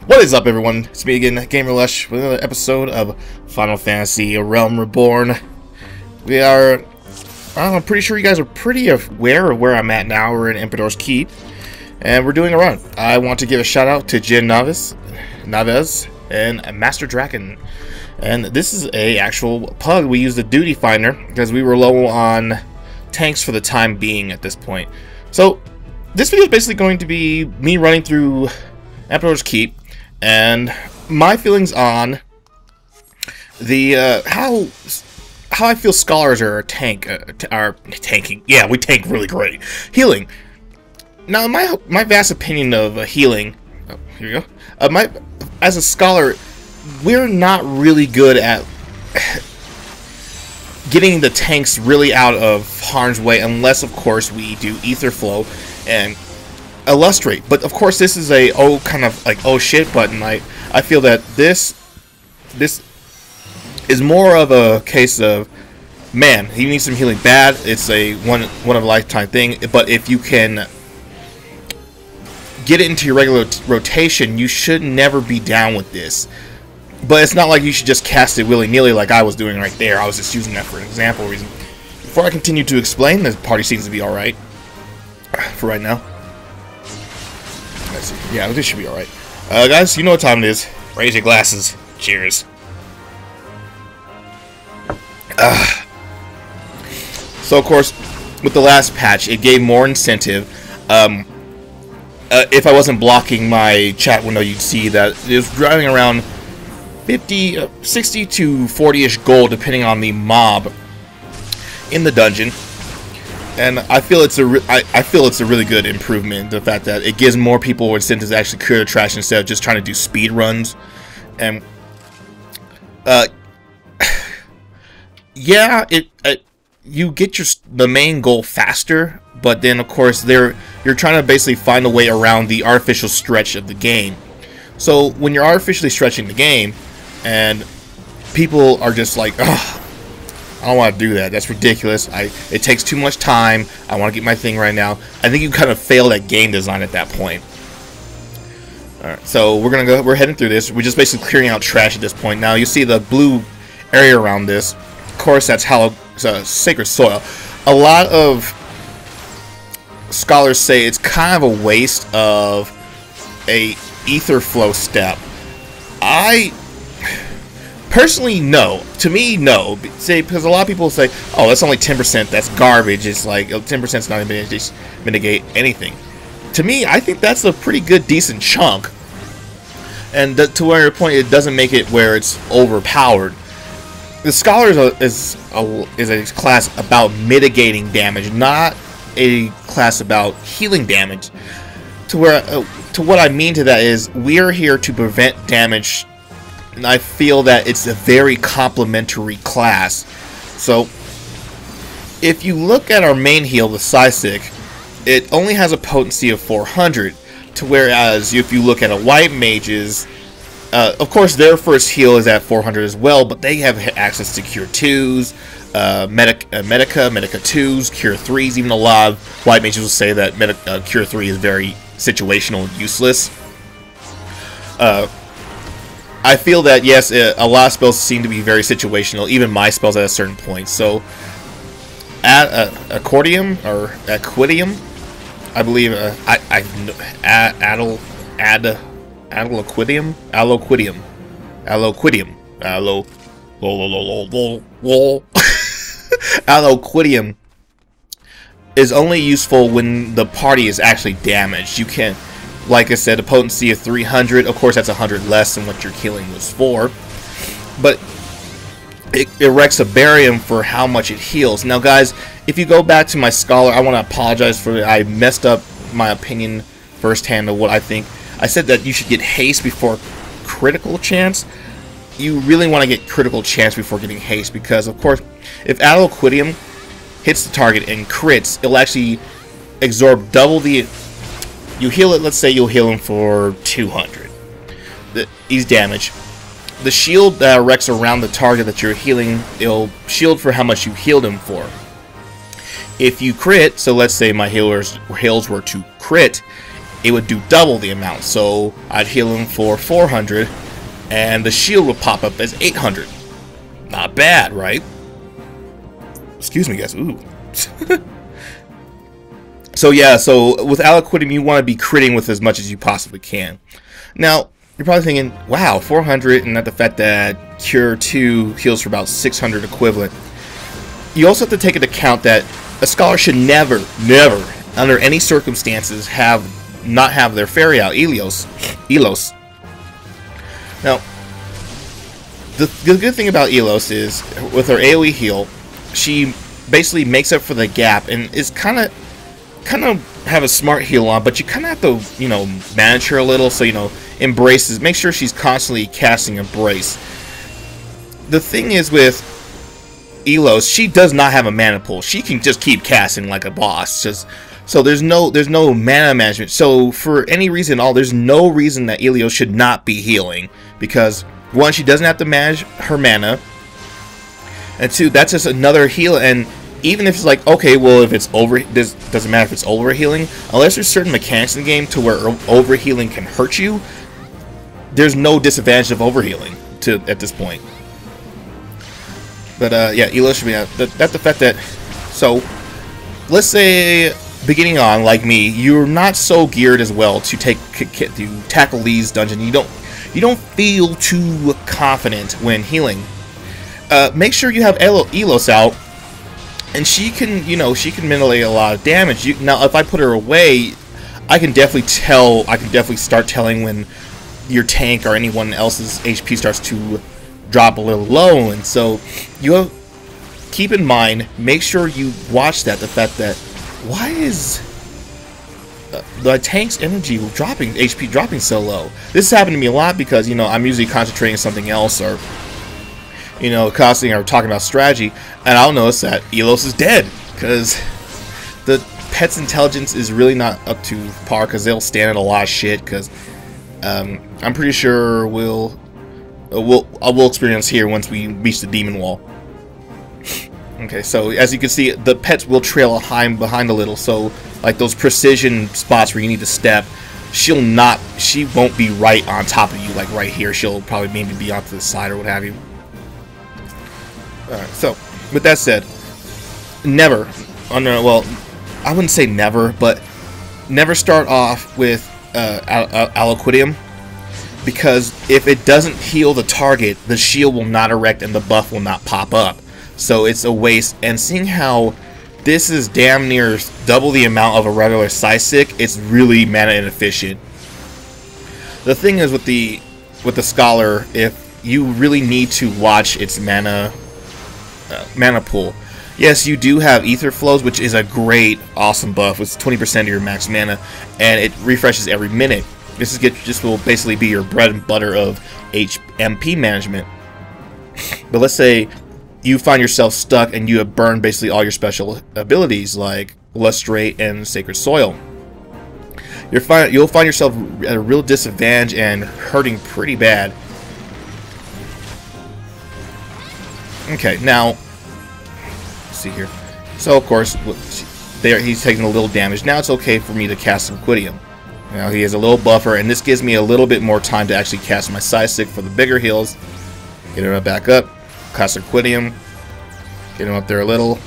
What is up, everyone? It's me again, Gamerlush, with another episode of Final Fantasy A Realm Reborn. I'm pretty sure you guys are pretty aware of where I'm at now. We're in Emperor's Keep, and we're doing a run. I want to give a shout out to Jin Naves, and Master Draken. And this is a actual pug. We used the duty finder because we were low on tanks for the time being at this point. So this video is basically going to be me running through Emperor's Keep and my feelings on the how I feel scholars are tanking. Yeah, we tank really great. Healing. Now, my vast opinion of healing. Oh, here we go. As a scholar, we're not really good at getting the tanks really out of harm's way, unless, of course, we do ether flow and illustrate. But of course, this is a kind of like oh shit button. I feel that this is more of a case of, man, he needs some healing bad. It's a one of a lifetime thing. But if you can get it into your regular rotation, you should never be down with this. But it's not like you should just cast it willy-nilly like I was doing right there. I was just using that for an example reason. Before I continue to explain, the party seems to be alright for right now. Let's see. Yeah, this should be alright. Guys, you know what time it is. Raise your glasses. Cheers. So, of course, with the last patch, it gave more incentive. If I wasn't blocking my chat window, you'd see that it was driving around 60 to 40-ish gold, depending on the mob in the dungeon. And I feel it's a really good improvement. The fact that it gives more people incentives to actually clear the trash instead of just trying to do speed runs. And yeah, you get the main goal faster, but then of course you're trying to basically find a way around the artificial stretch of the game. So when you're artificially stretching the game, and people are just like, ugh, I don't want to do that. That's ridiculous. It takes too much time. I want to get my thing right now. I think you kind of failed at game design at that point. Alright, so we're heading through this. We're just basically clearing out trash at this point. Now you see the blue area around this. Of course, that's sacred soil. A lot of scholars say it's kind of a waste of a ether flow step. I personally, no. To me, no. Because a lot of people say, oh, that's only 10%. That's garbage. It's like 10% is not going to mitigate anything. To me, I think that's a pretty good, decent chunk. And to where your point, it doesn't make it where it's overpowered. The Scholars is a class about mitigating damage, not a class about healing damage. To what I mean to that is, we are here to prevent damage. And I feel that it's a very complementary class. So, if you look at our main heal, the Psysic, it only has a potency of 400. To whereas, if you look at a White Mage's, of course their first heal is at 400 as well, but they have access to Cure 2s, Medica 2s, Cure 3s. Even a lot of White Mages will say that Cure 3 is very situational and useless. I feel that, yes, a lot of spells seem to be very situational, even my spells at a certain point. So, Accordium, or Aquidium, I believe, Alloquidium is only useful when the party is actually damaged. You can't. Like I said, a potency of 300. Of course, that's 100 less than what your healing was for. But it erects a barium for how much it heals. Now, guys, if you go back to my scholar, I want to apologize for I messed up my opinion firsthand of what I think. I said that you should get haste before critical chance. You really want to get critical chance before getting haste, because, of course, if Alloquidium hits the target and crits, it'll actually absorb double the... You heal it, let's say you'll heal him for 200. He's damaged. The shield that erects around the target that you're healing, it'll shield for how much you healed him for. If you crit, so let's say my heals were to crit, it would do double the amount. So I'd heal him for 400, and the shield would pop up as 800. Not bad, right? Excuse me, guys. Ooh. So yeah, so with Aliquidum, you want to be critting with as much as you possibly can. Now, you're probably thinking, wow, 400, and not the fact that Cure 2 heals for about 600 equivalent. You also have to take into account that a scholar should never, under any circumstances, not have their fairy out, Elos. Now, the good thing about Elos is, with her AoE heal, she basically makes up for the gap, and is kind of have a smart heal on, but you kind of have to, you know, manage her a little. So, you know, embraces, make sure she's constantly casting Embrace. The thing is with Elos, she does not have a mana pool. She can just keep casting like a boss. So there's no mana management. So for any reason at all, there's no reason that Elos should not be healing, because one, she doesn't have to manage her mana, and two, that's just another heal. And even if it's like, okay, well, if it's doesn't matter if it's overhealing, unless there's certain mechanics in the game to where overhealing can hurt you, there's no disadvantage of overhealing at this point. But yeah, Elos should be that's the fact that, so let's say beginning on, like me, you're not so geared as well to tackle these dungeons. You don't feel too confident when healing. Make sure you have Elos out, and she can, you know, she can mitigate a lot of damage. Now, if I put her away, I can definitely start telling when your tank or anyone else's HP starts to drop a little low. And so you keep in mind, make sure you watch that, the fact that, why is the tank's energy dropping, HP dropping so low? This has happened to me a lot because, you know, I'm usually concentrating on something else, or, you know, casting or talking about strategy, and I'll notice that Elos is dead because the pet's intelligence is really not up to par, because they'll stand in a lot of shit. Because I'm pretty sure we'll experience here once we reach the demon wall. Okay, so as you can see, the pets will trail behind a little. So like those precision spots where you need to step, she won't be right on top of you, like right here. She'll probably maybe be off to the side or what have you. Alright, so with that said, never, well, I wouldn't say never, but never start off with Aliquidum, because if it doesn't heal the target, the shield will not erect and the buff will not pop up. So it's a waste. And seeing how this is damn near double the amount of a regular Psysic, it's really mana inefficient. The thing is with the Scholar, if you really need to watch its mana pool. Yes, you do have Ether Flows, which is a great, awesome buff with 20% of your max mana, and it refreshes every minute. This will basically be your bread and butter of MP management. But let's say you find yourself stuck and you have burned basically all your special abilities like Lustrate and Sacred Soil. You'll find yourself at a real disadvantage and hurting pretty bad. Okay, now let's see here. So of course, there he's taking a little damage. Now it's okay for me to cast Liquidium. Now he has a little buffer, and this gives me a little bit more time to actually cast my Psysic for the bigger heals. Get him back up, cast Liquidium, get him up there a little,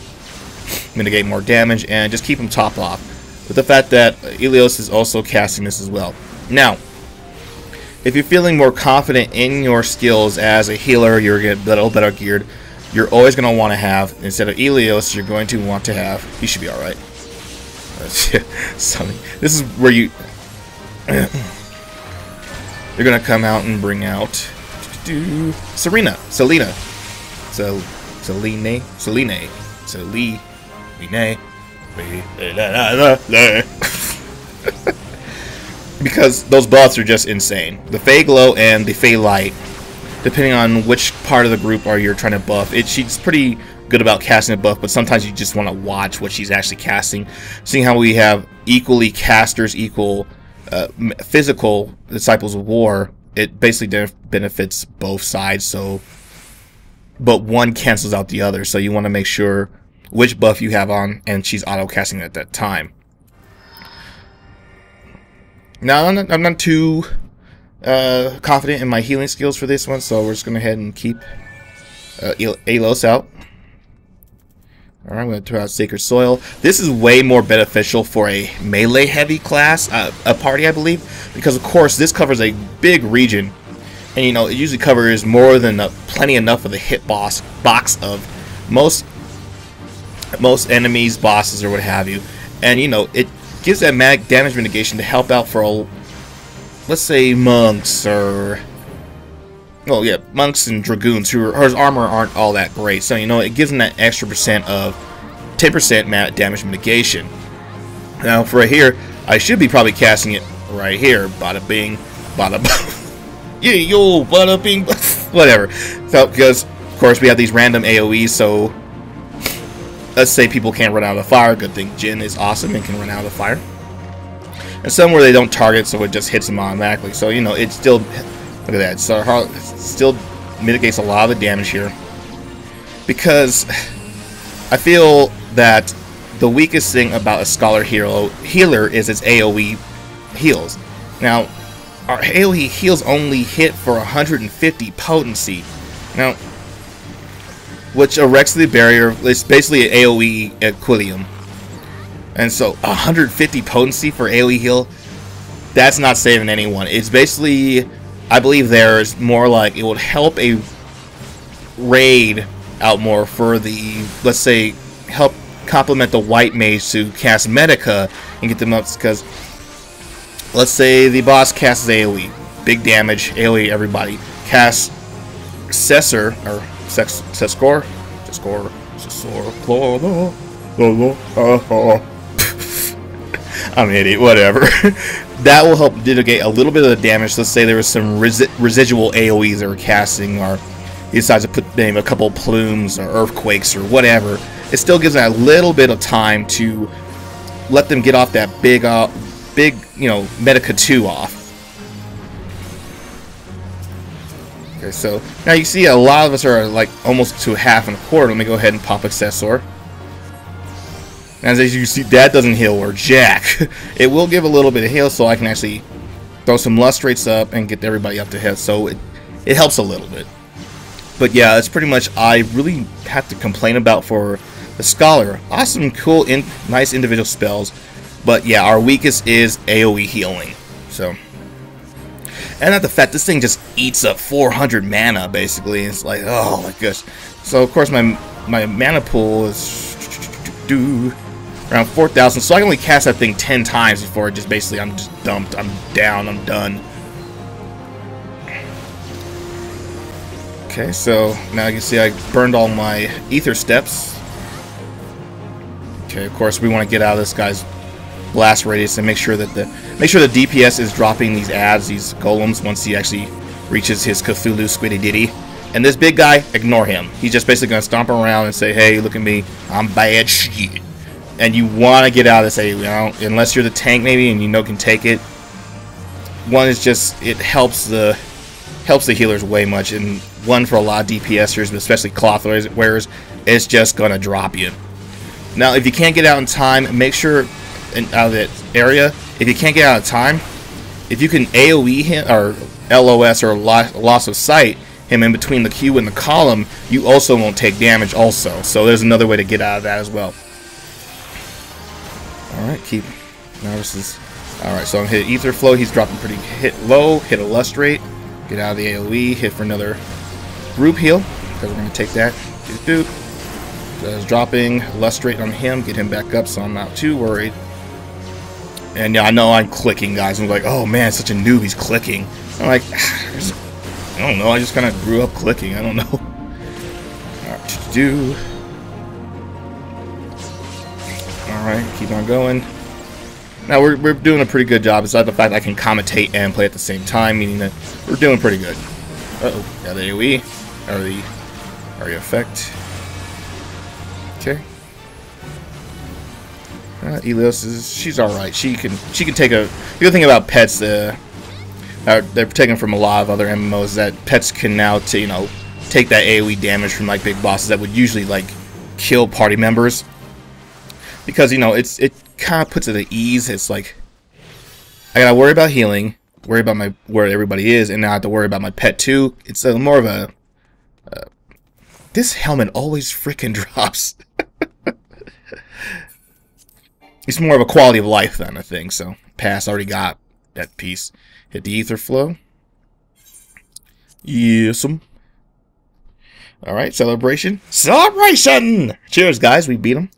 mitigate more damage, and just keep him top off. With the fact that Elos is also casting this as well. Now, if you're feeling more confident in your skills as a healer, you're a little better geared, you're always going to want to have, instead of Elos, you're going to want to have, he should be alright. This is where you're going to come out and bring out Selena. Because those buffs are just insane. The Fey Glow and the Fey Light, depending on which part of the group you're trying to buff, she's pretty good about casting a buff, but sometimes you just want to watch what she's actually casting. Seeing how we have equally casters, equal physical Disciples of War, it basically benefits both sides. So, but one cancels out the other, so you want to make sure which buff you have on, and she's auto casting at that time. Now, I'm not too confident in my healing skills for this one, so we're just going to go ahead and keep Alos out. Alright, I'm going to throw out Sacred Soil. This is way more beneficial for a melee heavy class, a party, I believe, because of course this covers a big region, and you know, it usually covers more than plenty enough of the hit box of most enemies, bosses, or what have you. And you know, it gives that mag damage mitigation to help out for, let's say, monks, or well, yeah, monks and dragoons whose armor aren't all that great. So you know, it gives them that extra percent of 10% damage mitigation. Now for right here, I should be probably casting it right here. Bada bing, bada yeah, yo, bada bing, whatever. So because of course we have these random AOEs, so let's say people can't run out of the fire. Good thing Jin is awesome and can run out of the fire. And some where they don't target, so it just hits them automatically. So you know, it's still, look at that. So it still mitigates a lot of the damage here. Because I feel that the weakest thing about a Scholar healer is its AoE heals. Now, our AoE heals only hit for 150 potency. Now, which erects the barrier. It's basically an AoE equilibrium. And so 150 potency for AoE heal, that's not saving anyone. It's basically, I believe there's more like it would help a raid out more for the, let's say, help complement the white mage to cast Medica and get them up, because let's say the boss casts AoE, big damage, AoE everybody, casts Cessor, or Sescor, I'm an idiot, whatever. That will help mitigate a little bit of the damage. Let's say there was some residual AoEs they were casting, or he decides to put maybe a couple plumes or earthquakes or whatever. It still gives them a little bit of time to let them get off that big, you know, Medica 2 off. Okay, so now you see a lot of us are like almost to half and a quarter. Let me go ahead and pop Accessor. As you see, that doesn't heal or jack. It will give a little bit of heal, so I can actually throw some lustrates up and get everybody up to hit. So it helps a little bit. But yeah, it's pretty much I really have to complain about for the Scholar. Awesome, cool, nice individual spells. But yeah, our weakest is AoE healing. So, and not the fact this thing just eats up 400 mana basically. It's like, oh my gosh. So of course my mana pool is around 4,000, so I can only cast that thing 10 times before it just basically, I'm just dumped, I'm down, I'm done. Okay, so now you can see I burned all my ether steps. Okay, of course we want to get out of this guy's blast radius and make sure the DPS is dropping these ads, these golems, once he actually reaches his Cthulhu Squiddy Diddy. And this big guy, ignore him. He's just basically going to stomp around and say, hey, look at me, I'm bad shit. And you want to get out of this AoE, you know, unless you're the tank maybe and you know can take it. One is just, it helps the healers way much, and one for a lot of DPSers, but especially cloth wearers, it's just going to drop you. Now, if you can't get out in time, make sure out of that area, if you can't get out of time, if you can AoE him, or LOS, or loss of sight, him in between the queue and the column, you also won't take damage also. So there's another way to get out of that as well. Alright, now this is, alright, so I'm hit Ether Flow, he's dropping pretty low, hit a Lustrate, get out of the AoE, hit for another group heal, because we're going to take that, so I was dropping Lustrate on him, get him back up, so I'm not too worried. And yeah, I know I'm clicking, guys, I'm like, oh man, such a noob, he's clicking. I'm like, I don't know, I just kind of grew up clicking, I don't know. Alright, Alright, keep on going. Now we're doing a pretty good job, besides the fact I can commentate and play at the same time, meaning that we're doing pretty good. Uh-oh, got the AoE, or the area effect. Okay. Elios she's alright. She can take a, the good thing about pets, they're taken from a lot of other MMOs, that pets can now take that AoE damage from like big bosses that would usually like kill party members. Because, you know, it kind of puts it at ease. It's like, I gotta worry about healing, worry about where everybody is, and now I have to worry about my pet too. It's more of a this helmet always freaking drops. It's more of a quality of life than a thing. So pass, already got that piece. Hit the ether flow. Yes'm. All right, celebration. Celebration! Cheers, guys. We beat them.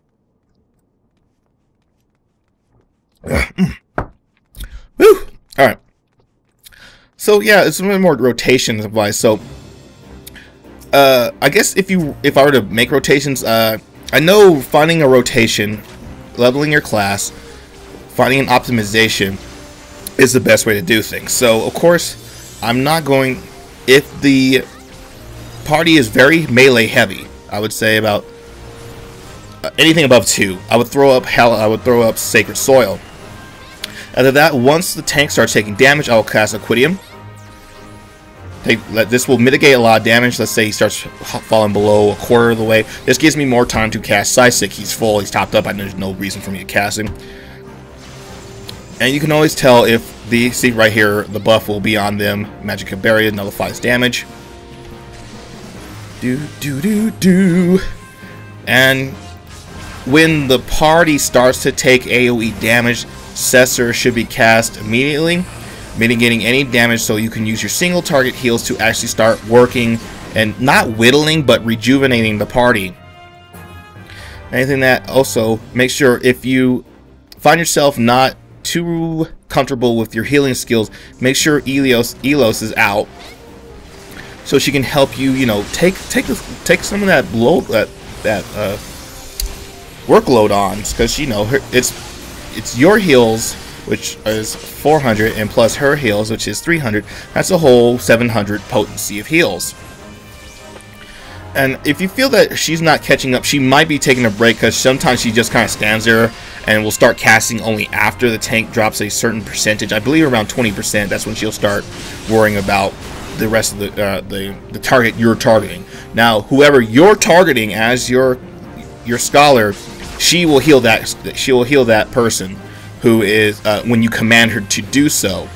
Woo! All right. So yeah, it's some more rotations advice. So, I guess if I were to make rotations, I know finding a rotation, leveling your class, finding an optimization is the best way to do things. So of course, I'm not going. If the party is very melee heavy, I would say about anything above 2. I would throw up I would throw up Sacred Soil. After that, once the tank starts taking damage, I will cast Acquidium. This will mitigate a lot of damage. Let's say he starts falling below a quarter of the way. This gives me more time to cast Psysic. He's full, he's topped up, and there's no reason for me to cast him. And you can always tell if see right here, the buff will be on them. Magic Barrier nullifies damage. And when the party starts to take AoE damage, Cessor should be cast immediately, mitigating any damage, so you can use your single target heals to actually start working and not whittling but rejuvenating the party. Anything that also make sure if you find yourself not too comfortable with your healing skills, make sure Elos is out so she can help you, take some of that workload on, because it's your heals, which is 400, and plus her heals, which is 300. That's a whole 700 potency of heals. And if you feel that she's not catching up, she might be taking a break, because sometimes she just kind of stands there and will start casting only after the tank drops a certain percentage. I believe around 20%. That's when she'll start worrying about the rest of the target you're targeting. Now, whoever you're targeting as your scholar, she will heal that. She will heal that person who is when you command her to do so.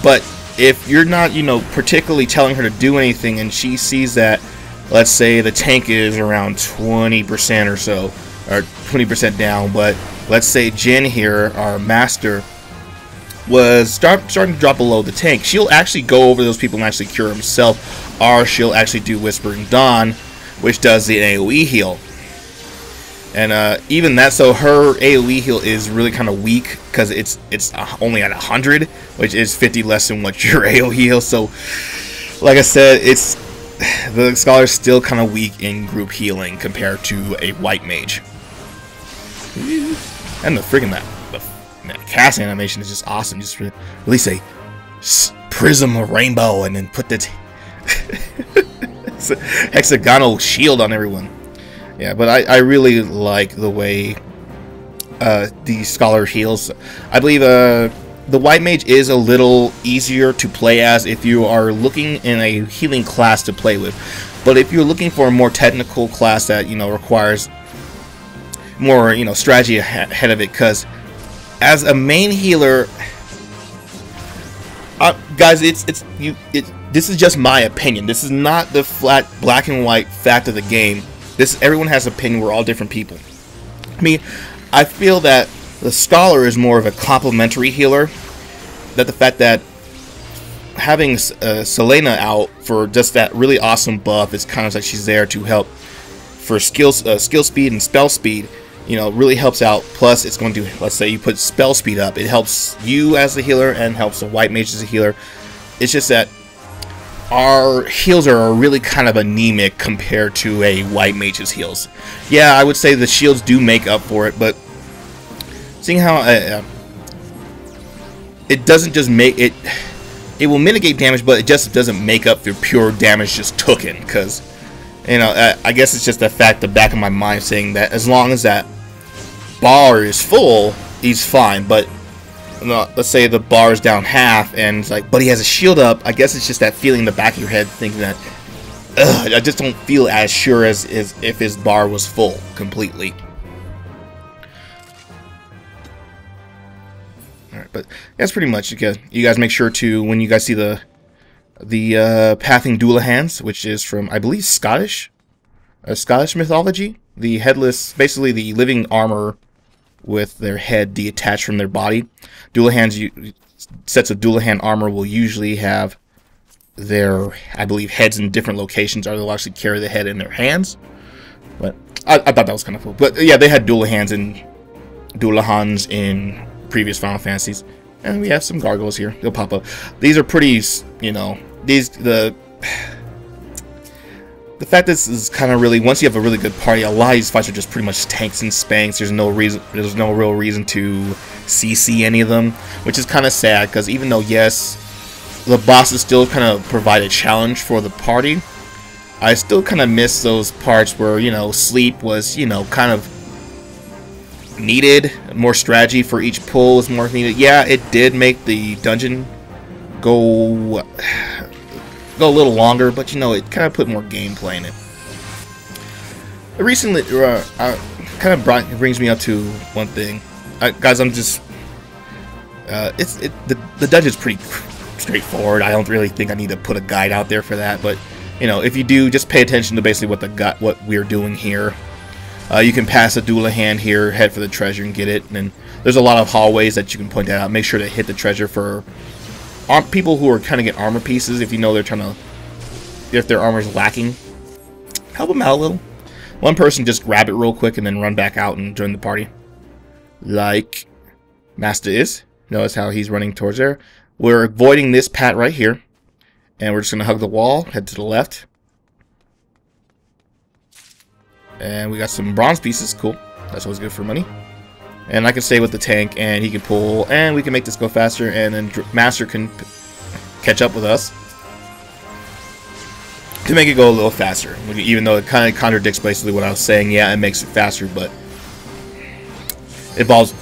But if you're not, particularly telling her to do anything, and she sees that, let's say the tank is around 20% or so, or 20% down, but let's say Jin here, our master, was starting to drop below the tank, she'll actually go over those people and actually cure himself, or she'll actually do Whispering Dawn, which does the AoE heal. And even that, so her AoE heal is really kind of weak, because it's only at 100, which is 50 less than what your AoE heal. So, like I said, the scholar's still kind of weak in group healing compared to a white mage. And the friggin' the cast animation is just awesome. Just release a prism of rainbow and then put the hexagonal shield on everyone. Yeah, but I really like the way the scholar heals. I believe the white mage is a little easier to play as if you are looking in a healing class to play with. But if you're looking for a more technical class that requires more strategy ahead of it, because as a main healer, guys, this is just my opinion. This is not the flat black and white fact of the game. Everyone has an opinion. We're all different people. I mean, I feel that the scholar is more of a complementary healer. That the fact that having Selena out for just that really awesome buff, is kind of like she's there to help for skill speed and spell speed. Really helps out. Plus, it's going to, let's say you put spell speed up, it helps you as a healer and helps the white mage as a healer. It's just that our heals are really kind of anemic compared to a white mage's heals. Yeah, I would say the shields do make up for it, but seeing how it doesn't just make it, it will mitigate damage, but it just doesn't make up for pure damage just taken. Because I guess it's just the fact, the back of my mind saying that as long as that bar is full, he's fine. But let's say the bar is down half, and it's like, but he has a shield up. I guess it's just that feeling in the back of your head, thinking that, I just don't feel as sure as if his bar was full completely. All right. But that's pretty much it. You guys make sure to, when you guys see the Pathing Doolahans, which is from, I believe, Scottish mythology. The headless, basically the living armor with their head detached from their body. Doolahans, sets of Doolahan armor will usually have their, I believe, heads in different locations, or they'll actually carry the head in their hands. But I thought that was kind of cool. But yeah, they had Doolahans in previous Final Fantasies. And we have some gargoyles here. They'll pop up. These are pretty, you know, the fact this is kind of really, once you have a really good party, a lot of these fights are just pretty much tanks and spanks. There's no real reason to CC any of them, which is kind of sad, because even though, yes, the bosses still kind of provide a challenge for the party, I still kind of miss those parts where, you know, sleep was, you know, kind of needed. More strategy for each pull is more needed. Yeah, it did make the dungeon go a little longer, but you know, it kind of put more gameplay in it. Recently, kind of brings me up to one thing, guys. I'm just, the dungeon's pretty straightforward. I don't really think I need to put a guide out there for that, but you know, if you do, just pay attention to basically what we're doing here. You can pass a Doolahan here, head for the treasure and get it, and then there's a lot of hallways that you can point that out. Make sure to hit the treasure for people who are trying to get armor pieces. If you know they're trying to, if their armor's lacking, help them out a little. One person just grab it real quick and then run back out and join the party, like Master is. Notice how he's running towards there. We're avoiding this pat right here, and we're just gonna hug the wall, head to the left, and we got some bronze pieces. Cool, that's always good for money. And I can stay with the tank, and he can pull, and we can make this go faster, and then Master can catch up with us to make it go a little faster. Even though it kind of contradicts basically what I was saying. Yeah, it makes it faster, but it involves...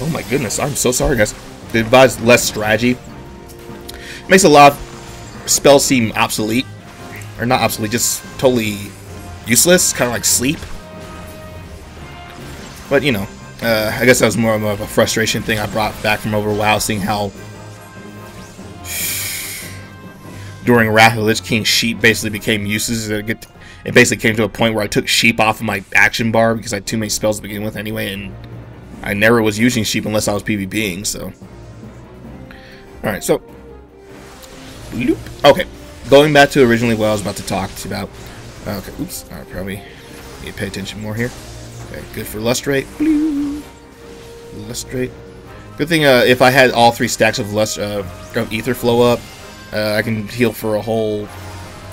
Oh my goodness, I'm so sorry, guys. It involves less strategy. It makes a lot of spells seem obsolete. Or not obsolete, just totally useless, kind of like sleep. But, you know, I guess that was more of a frustration thing I brought back from over WoW, seeing how during Wrath of the Lich King, sheep basically became useless. It basically came to a point where I took sheep off of my action bar because I had too many spells to begin with anyway, and I never was using sheep unless I was PvPing, so. Alright, so. Okay, going back to originally what I was about to talk to you about. Okay, oops, I probably need to pay attention more here. Okay, good for lustrate. Lustrate. Good thing if I had all 3 stacks of ether flow up, I can heal for a whole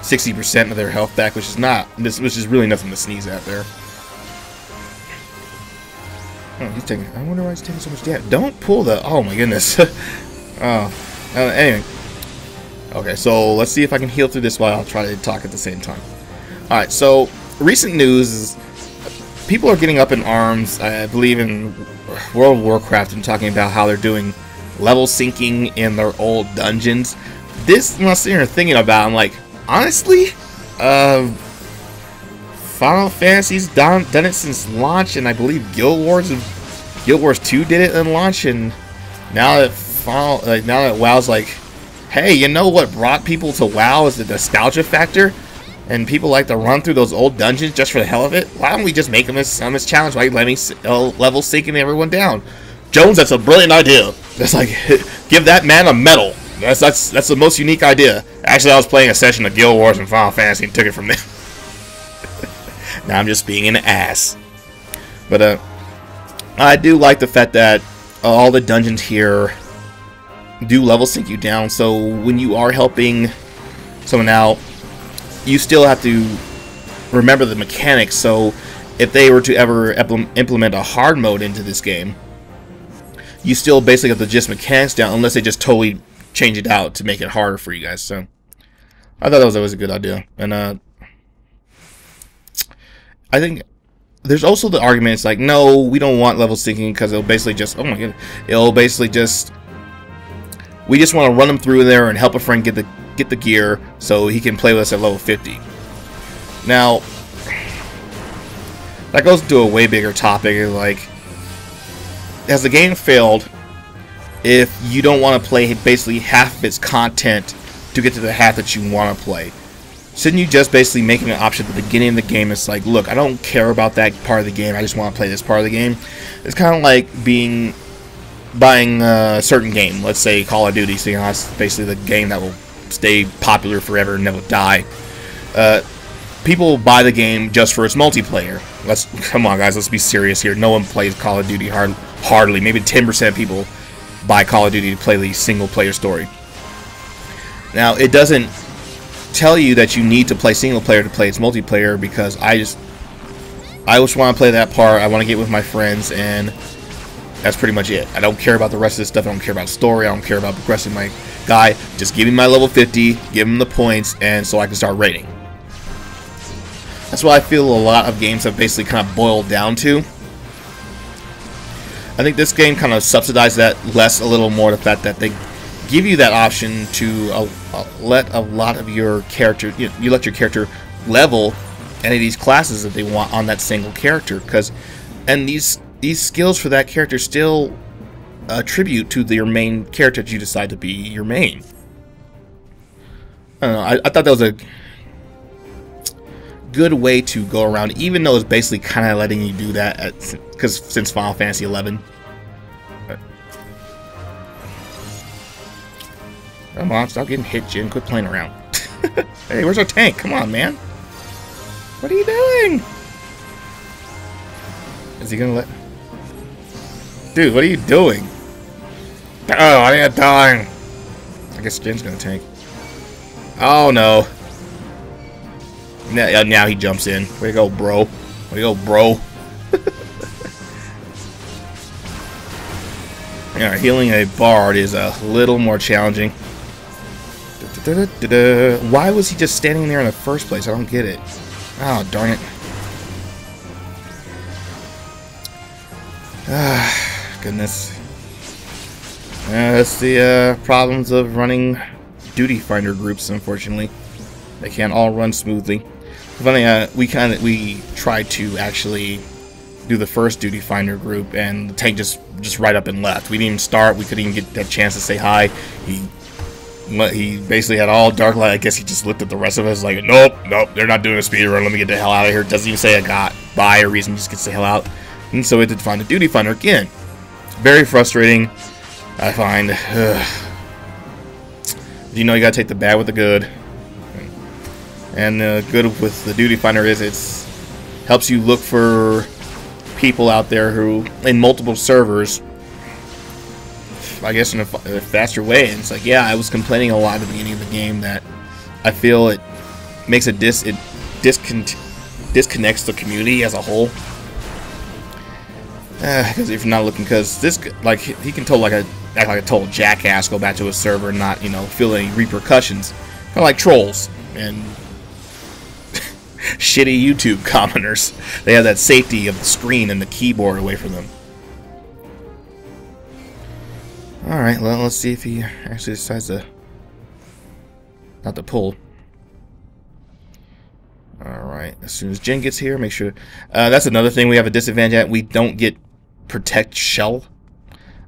60% of their health back, which is really nothing to sneeze at there. Oh, he's taking. I wonder why he's taking so much damage. Don't pull the. Oh my goodness. Oh. Anyway. Okay, so let's see if I can heal through this while I'll try to talk at the same time. All right. So recent news is people are getting up in arms, I believe, in World of Warcraft, and talking about how they're doing level syncing in their old dungeons. This, when I was sitting here thinking about, I'm like, honestly, Final Fantasy's done it since launch, and I believe Guild Wars 2 did it in launch, and now that WoW's like, hey, you know what brought people to WoW is the nostalgia factor, and people like to run through those old dungeons just for the hell of it. Why don't we just make them a challenge by letting level syncing everyone down? Jones, that's a brilliant idea. That's like, give that man a medal. That's the most unique idea. Actually, I was playing a session of Guild Wars and Final Fantasy and took it from there. Now I'm just being an ass. But I do like the fact that all the dungeons here do level sync you down. So when you are helping someone out, you still have to remember the mechanics. So if they were to ever implement a hard mode into this game, you still basically have the gist mechanics down, unless they just totally change it out to make it harder for you guys. So I thought that was always a good idea. And I think there's also the argument, it's like, no, we don't want level syncing because it'll basically just, oh my god, it'll basically just, we just want to run them through there and help a friend get the gear so he can play with us at level 50. Now, that goes into a way bigger topic. Like, has the game failed if you don't want to play basically half of its content to get to the half that you want to play. Shouldn't you just basically make an option at the beginning of the game? It's like, look, I don't care about that part of the game. I just want to play this part of the game. It's kind of like buying a certain game. Let's say Call of Duty. So, you know, that's basically the game that will stay popular forever and never die. People buy the game just for its multiplayer. Come on, guys. Let's be serious here. No one plays Call of Duty hardly. Maybe 10% of people buy Call of Duty to play the single-player story. Now, it doesn't tell you that you need to play single player to play its multiplayer, because I just want to play that part. I want to get with my friends, and that's pretty much it. I don't care about the rest of this stuff. I don't care about story. I don't care about progressing my guy. Just give me my level 50, give him the points, and so I can start rating. That's what I feel a lot of games have basically kind of boiled down to. I think this game kind of subsidized that a little more, the fact that they give you that option to let a lot of your character, you let your character level any of these classes that they want on that single character, and these skills for that character still attribute to your main character that you decide to be your main. I don't know, I thought that was a good way to go around, even though it's basically kind of letting you do that since Final Fantasy XI. Come on, stop getting hit, Jin. Quit playing around. Hey, where's our tank? Come on, man. What are you doing? Is he gonna let... Dude, what are you doing? Oh, I ain't dying. I guess Jin's gonna tank. Oh, no. Now he jumps in. Way to go, bro. Way to go, bro. Alright, healing a bard is a little more challenging. Why was he just standing there in the first place? I don't get it. Oh, darn it. Ah, goodness. That's the problems of running duty finder groups, unfortunately. They can't all run smoothly. Funny, we tried to actually do the first duty finder group, and the tank just right up and left. We didn't even start. We couldn't even get that chance to say hi. He basically had all dark light. I guess he just looked at the rest of us like, nope, they're not doing a speed run. Let me get the hell out of here. Doesn't even say I got by or reason. Just gets the hell out. And so we had to find a duty finder again. Very frustrating, I find. You know, you gotta take the bad with the good. And the good with the duty finder is it helps you look for people out there who, in multiple servers, I guess in a faster way. And it's like, yeah, I was complaining a lot at the beginning of the game that I feel it makes it disconnects the community as a whole. Because if you're not looking, because this, like, he can act like a total jackass, go back to his server and not, you know, feel any repercussions. Kind of like trolls and shitty YouTube commenters. They have that safety of the screen and the keyboard away from them. Alright, well, let's see if he actually decides to not to pull. Alright, as soon as Jin gets here, make sure... that's another thing we have a disadvantage at. We don't get Protect Shell.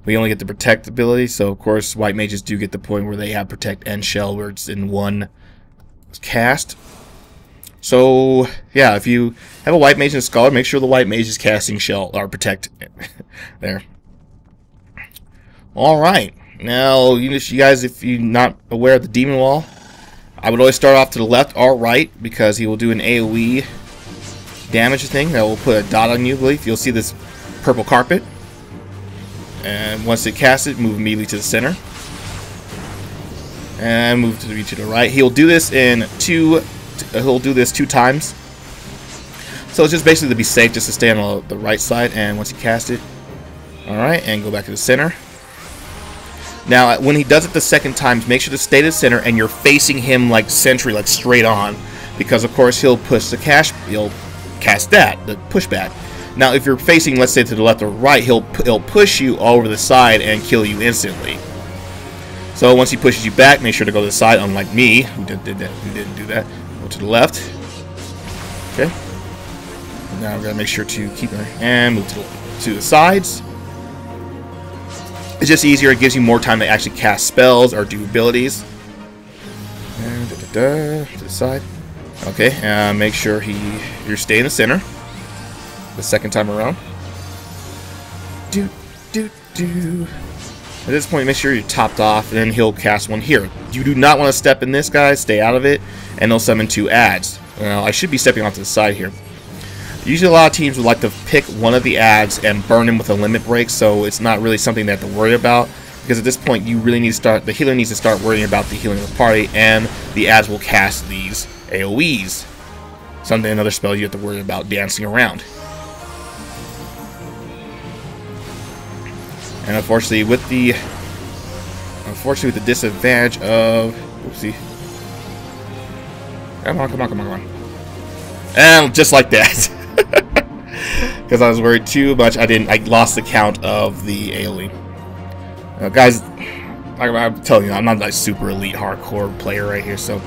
We only get the Protect ability, so of course white mages do get the point where they have Protect and Shell, where it's in one cast. So, yeah, if you have a white mage and a scholar, make sure the white mage is casting Shell, or Protect. There. Alright, now, you guys, if you're not aware of the demon wall, I would always start off to the left or right, because he will do an AoE damage thing that will put a dot on you, I believe. You'll see this purple carpet. And once it casts it, move immediately to the center. And move to the right. He'll do this he'll do this 2 times. So it's just basically to be safe, just to stay on the right side, and once you cast it, alright, and go back to the center. Now, when he does it the second time, make sure to stay to the center and you're facing him like sentry, like straight on, because of course he'll push the he'll cast that, the pushback. Now, if you're facing, let's say, to the left or right, he'll push you over the side and kill you instantly. So once he pushes you back, make sure to go to the side, unlike me, who didn't do that. Go to the left. Okay. Now we're gonna make sure to keep her and move to the sides. It's just easier. It gives you more time to actually cast spells or do abilities. And to the side. Okay, make sure you stay in the center. The second time around. At this point, make sure you're topped off, and then he'll cast one here. You do not want to step in this, guys. Stay out of it, and they'll summon 2 adds. Now, I should be stepping off to the side here. Usually, a lot of teams would like to pick one of the adds and burn him with a limit break, so it's not really something they have to worry about. Because at this point, you really need to start. The healer needs to start worrying about the healing of the party, and the adds will cast these AOEs. Another spell you have to worry about dancing around. And unfortunately, with the disadvantage of, oopsie, come on, and just like that, because I was worried too much, I lost the count of the AoE. Now, guys, I'm telling you, I'm not like super elite hardcore player right here, so.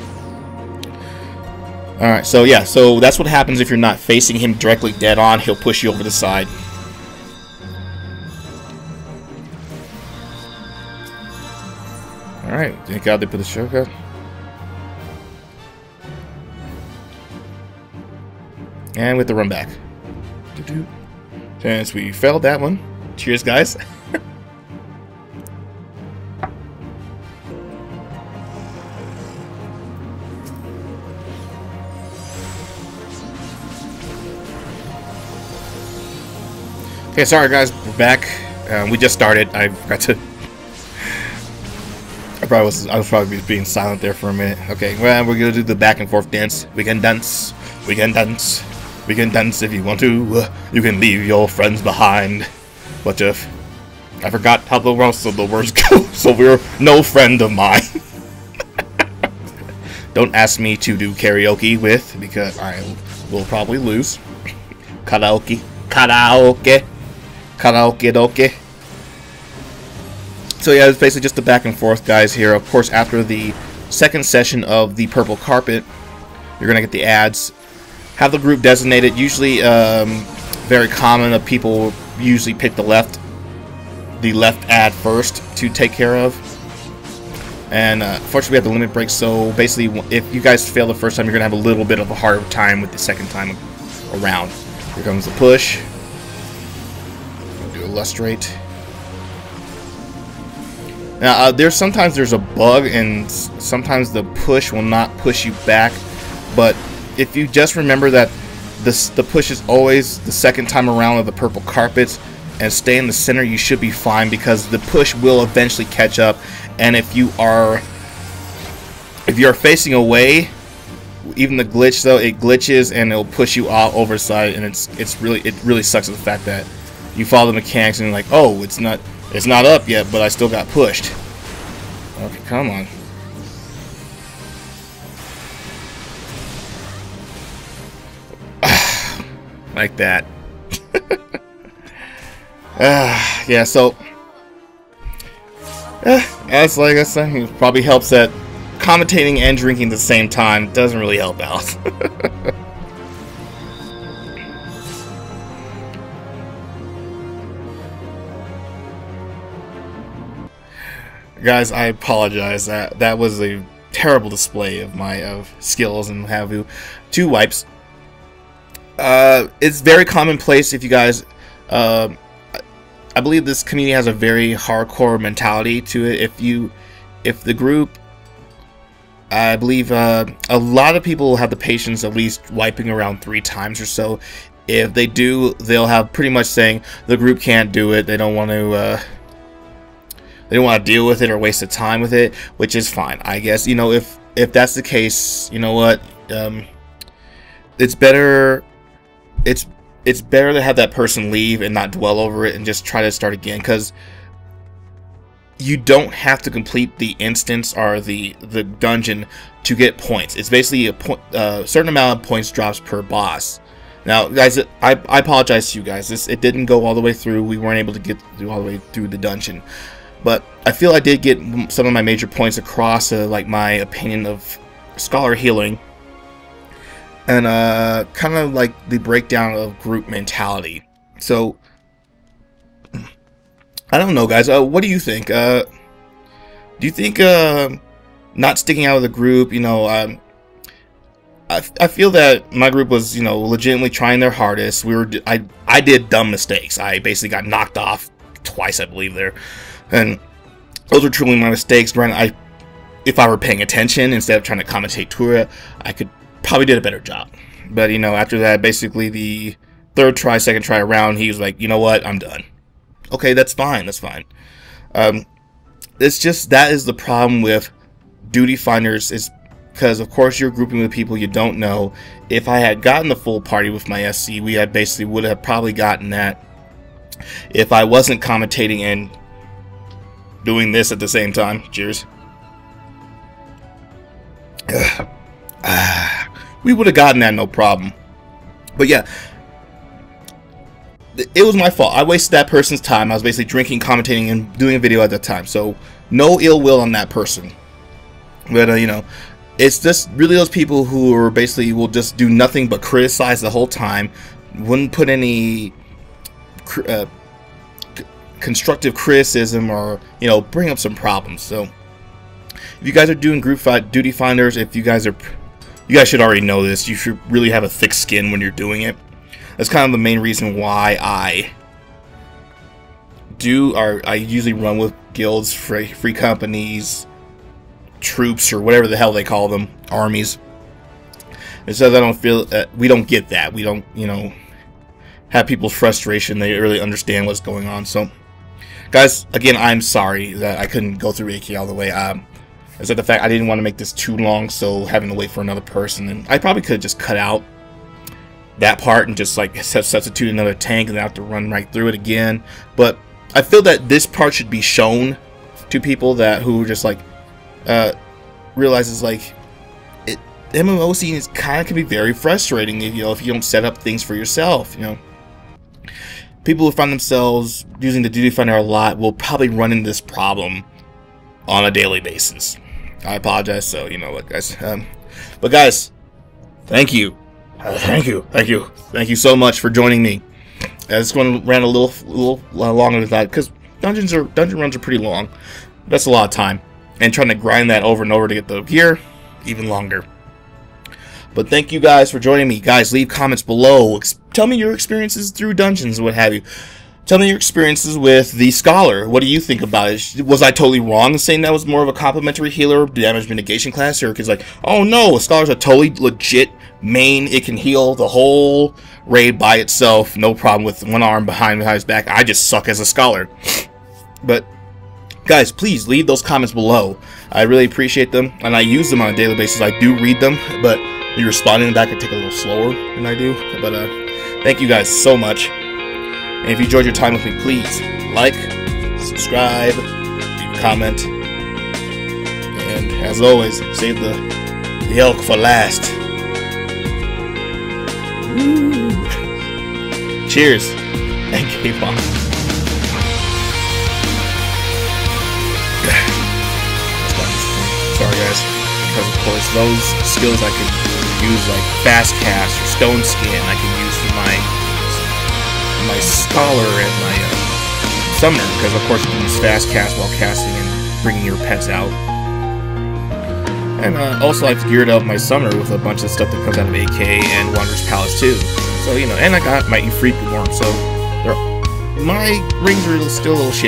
All right, so yeah, so that's what happens if you're not facing him directly dead on. He'll push you over the side. Alright, thank God they put the shortcut. And with the run back. Since we failed that one. Cheers, guys. Okay, sorry guys, we're back. We just started. I forgot to. I was probably being silent there for a minute. Okay, well, we're gonna do the back and forth dance. We can dance. We can dance. We can dance if you want to. You can leave your friends behind. But if I forgot how the rest of the words go, so we're no friend of mine. Don't ask me to do karaoke with, because I will probably lose. Karaoke. Karaoke. Karaoke doke. So yeah, it's basically just the back and forth, guys, here. Of course, after the second session of the purple carpet, you're gonna get the adds. Have the group designated. Usually, very common of people usually pick the left ad first to take care of. And fortunately, we have the limit break. So basically, if you guys fail the first time, you're gonna have a little bit of a harder time with the second time around. Here comes the push. We'll do illustrate. Now, sometimes there's a bug, and sometimes the push will not push you back. But if you just remember that the push is always the second time around of the purple carpets, and stay in the center, you should be fine, because the push will eventually catch up. And if you are facing away, even the glitch though, it glitches and it'll push you all over the side, and it really sucks with the fact that you follow the mechanics and you're like, oh, it's not up yet, but I still got pushed. Okay, come on. Like that. Yeah, so as like I said, it probably helps that commentating and drinking at the same time doesn't really help out. Guys, I apologize. That was a terrible display of my skills and have you. 2 wipes. It's very commonplace if you guys. I believe this community has a very hardcore mentality to it. If the group, I believe a lot of people have the patience at least wiping around 3 times or so. If they do, they'll have pretty much saying the group can't do it. They don't want to. They don't want to deal with it or waste the time with it, which is fine, I guess. You know, if that's the case, you know what? It's better. It's better to have that person leave and not dwell over it and just try to start again, because you don't have to complete the instance or the dungeon to get points. It's basically a certain amount of points drops per boss. Now, guys, I apologize to you guys. It didn't go all the way through. We weren't able to get all the way through the dungeon. But I feel I did get some of my major points across, like my opinion of scholar healing, and kind of like the breakdown of group mentality. So I don't know, guys. What do you think? Do you think not sticking out of the group, you know, I feel that my group was, you know, legitimately trying their hardest. I did dumb mistakes. I basically got knocked off twice, I believe, there, and those were truly my mistakes. Granted, if I were paying attention instead of trying to commentate through it, I could probably did a better job. But you know, after that, basically the third try, second try around, he was like, you know what, I'm done. Okay, that's fine. That's fine. It's just that is the problem with duty finders, is because of course you're grouping with people you don't know. If I had gotten the full party with my SC, we had basically would have probably gotten that if I wasn't commentating and doing this at the same time. Cheers. We would have gotten that no problem. But yeah, it was my fault. I wasted that person's time. I was basically drinking, commentating, and doing a video at that time. So no ill will on that person. But you know, it's just really those people who are basically will just do nothing but criticize the whole time, wouldn't put any constructive criticism or, you know, bring up some problems. So if you guys are doing group duty finders, if you guys should already know this. You should really have a thick skin when you're doing it. That's kind of the main reason why I usually run with guilds, free companies, troops, or whatever the hell they call them, armies. It says I don't feel we don't get that. We don't, you know, have people's frustration. They really understand what's going on. So, guys, again, I'm sorry that I couldn't go through AK all the way. Is that the fact I didn't want to make this too long, so having to wait for another person, and I probably could have just cut out that part and just like substitute another tank and then have to run right through it again. But I feel that this part should be shown to people that who just like realizes like MMO scene is kind of can be very frustrating if you don't set up things for yourself. You know, people who find themselves using the duty finder a lot will probably run into this problem on a daily basis. I apologize. So you know what, guys. But guys, thank you. Thank you so much for joining me. This one ran a little longer than that because dungeon runs are pretty long. That's a lot of time, and trying to grind that over and over to get the gear, even longer. But thank you guys for joining me. Guys, leave comments below. Tell me your experiences through dungeons, what have you. Tell me your experiences with the Scholar. What do you think about it? Was I totally wrong in saying that was more of a complimentary healer, damage mitigation class? Or because like, oh no, a Scholar's a totally legit main. It can heal the whole raid by itself. No problem with one arm behind his back. I just suck as a Scholar. But guys, please leave those comments below. I really appreciate them, and I use them on a daily basis. I do read them, but me responding back can take a little slower than I do. But thank you guys so much. And if you enjoyed your time with me, please like, subscribe, leave a comment, and as always, save the elk for last. Woo. Cheers, and keep on. Sorry guys, because of course those skills I could use, like fast cast or stone skin, I can use for my Scholar and my Summoner, because of course you can use fast cast while casting and bringing your pets out. And also I've geared up my Summoner with a bunch of stuff that comes out of AK and Wanderer's Palace too. So you know, and I got my Ifrit Worm, so my rings are still a little shit.